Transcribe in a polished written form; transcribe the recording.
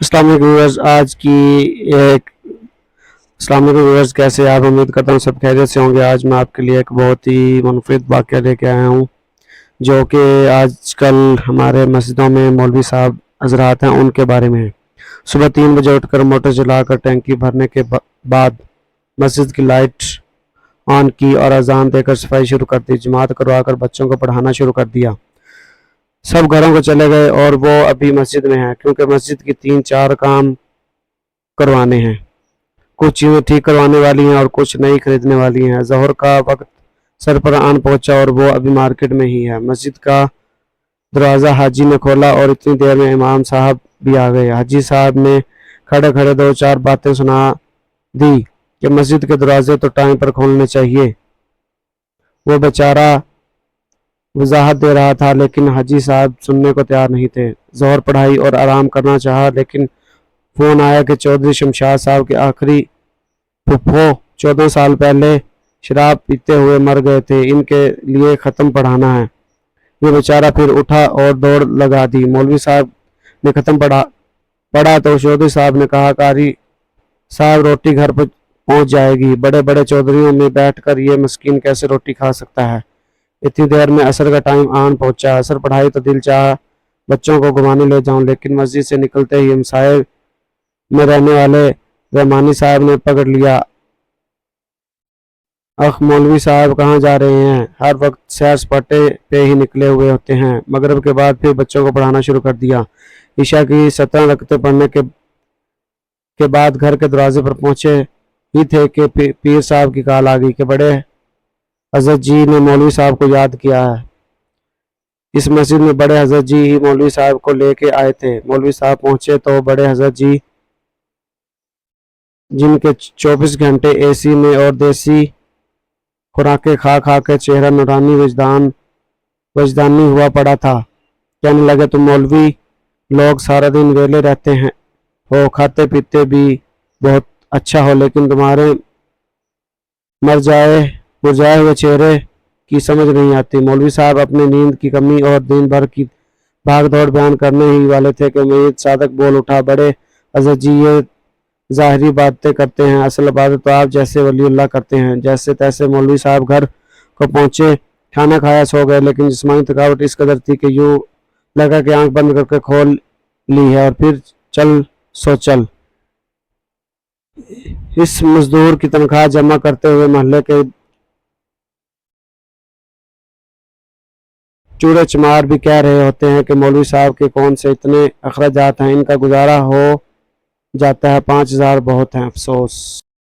السلام علیکم ویورز آج کی ایک السلام علیکم ویورز کیسے آپ؟ امید کرتا ہوں سب خیریت سے ہوں گے۔ آج میں آپ کے لیے ایک بہت ہی منفرد واقعہ لے کے آیا ہوں جو کہ آج کل ہمارے مسجدوں میں مولوی صاحب حضرات ہیں ان کے بارے میں ہے۔ صبح 3 بجے اٹھ کر موٹر چلا کر ٹینکی بھرنے کے بعد مسجد کی لائٹ آن کی اور اذان دے کر صفائی شروع کر دی۔ جماعت کروا کر بچوں کو پڑھانا شروع کر دیا۔ سب گھروں کو چلے گئے اور وہ ابھی مسجد میں ہیں کیونکہ مسجد کی 3-4 کام کروانے ہیں۔ کچھ چیزیں ٹھیک کروانے والی ہیں اور کچھ نئی خریدنے والی ہیں۔ ظہر کا وقت سر پر آن پہنچا اور وہ ابھی مارکیٹ میں ہی ہے۔ مسجد کا دروازہ حاجی نے کھولا اور اتنی دیر میں امام صاحب بھی آ گئے۔ حاجی صاحب نے کھڑے کھڑے 2-4 باتیں سنا دی کہ مسجد کے دروازے تو ٹائم پر کھولنے چاہیے۔ وہ بیچارہ وضاحت دے رہا تھا لیکن حاجی صاحب سننے کو تیار نہیں تھے۔ ظہر پڑھائی اور آرام کرنا چاہا لیکن فون آیا کہ چودھری شمشاد صاحب کے آخری پھپھو 14 سال پہلے شراب پیتے ہوئے مر گئے تھے، ان کے لیے ختم پڑھانا ہے۔ یہ بیچارہ پھر اٹھا اور دوڑ لگا دی۔ مولوی صاحب نے ختم پڑھا تو چودھری صاحب نے کہا قاری صاحب روٹی گھر پر پہنچ جائے گی، بڑے بڑے چودھریوں میں بیٹھ کر یہ مسکین کیسے روٹی کھا سکتا ہے۔ اتنی دیر میں عصر کا ٹائم آن پہنچا۔ عصر پڑھائی تو دل چاہا بچوں کو گھمانے لے جاؤں لیکن مسجد سے نکلتے ہی ہمسائے میں رہنے والے رحمانی صاحب نے پکڑ لیا۔ اخ مولوی صاحب کہاں جا رہے ہیں؟ ہر وقت سیر سپاٹے پہ ہی نکلے ہوئے ہوتے ہیں۔ مغرب کے بعد پھر بچوں کو پڑھانا شروع کر دیا۔ عشاء کی 17 رکعتیں پڑھنے کے بعد گھر کے دروازے پر پہنچے ہی تھے کہ پیر صاحب کی کال آ گئی کہ بڑے حضرت جی نے مولوی صاحب کو یاد کیا ہے۔ اس مسجد میں بڑے حضرت جی ہی مولوی صاحب کو لے کے آئے تھے۔ مولوی صاحب پہنچے تو بڑے حضرت جی جن کے 24 گھنٹے اے سی میں اور دیسی خوراکیں کھا کھا کے چہرہ نورانی وجدانی ہوا پڑا تھا، کہنے لگے تم مولوی لوگ سارا دن ویلے رہتے ہیں ہو، کھاتے پیتے بھی بہت اچھا ہو، لیکن تمہارے مرجائے ہوئے چہرے کی سمجھ نہیں آتی۔ مولوی صاحب اپنے نیند کی کمی اور دن بھر کی بھاگ دوڑ بیان کرنے ہی والے تھے کہ امید صادق بول اٹھا بڑے حضرت جی یہ ظاہری باتیں کرتے ہیں، اصل عبادت تو آپ جیسے ولی اللہ کرتے ہیں۔ جیسے تیسے مولوی صاحب گھر کو پہنچے، کھانا کھایا سو گئے لیکن جسمانی تھکاوٹ اس قدر تھی کہ یوں لگا کہ آنکھ بند کر کے کھول لی ہے اور پھر چل سو چل۔ اس مزدور کی تنخواہ جمع کرتے ہوئے محلے کے چورے چمار بھی کہہ رہے ہوتے ہیں کہ مولوی صاحب کے کون سے اتنے اخراجات ہیں، ان کا گزارا ہو جاتا ہے، 5000 بہت ہیں، افسوس۔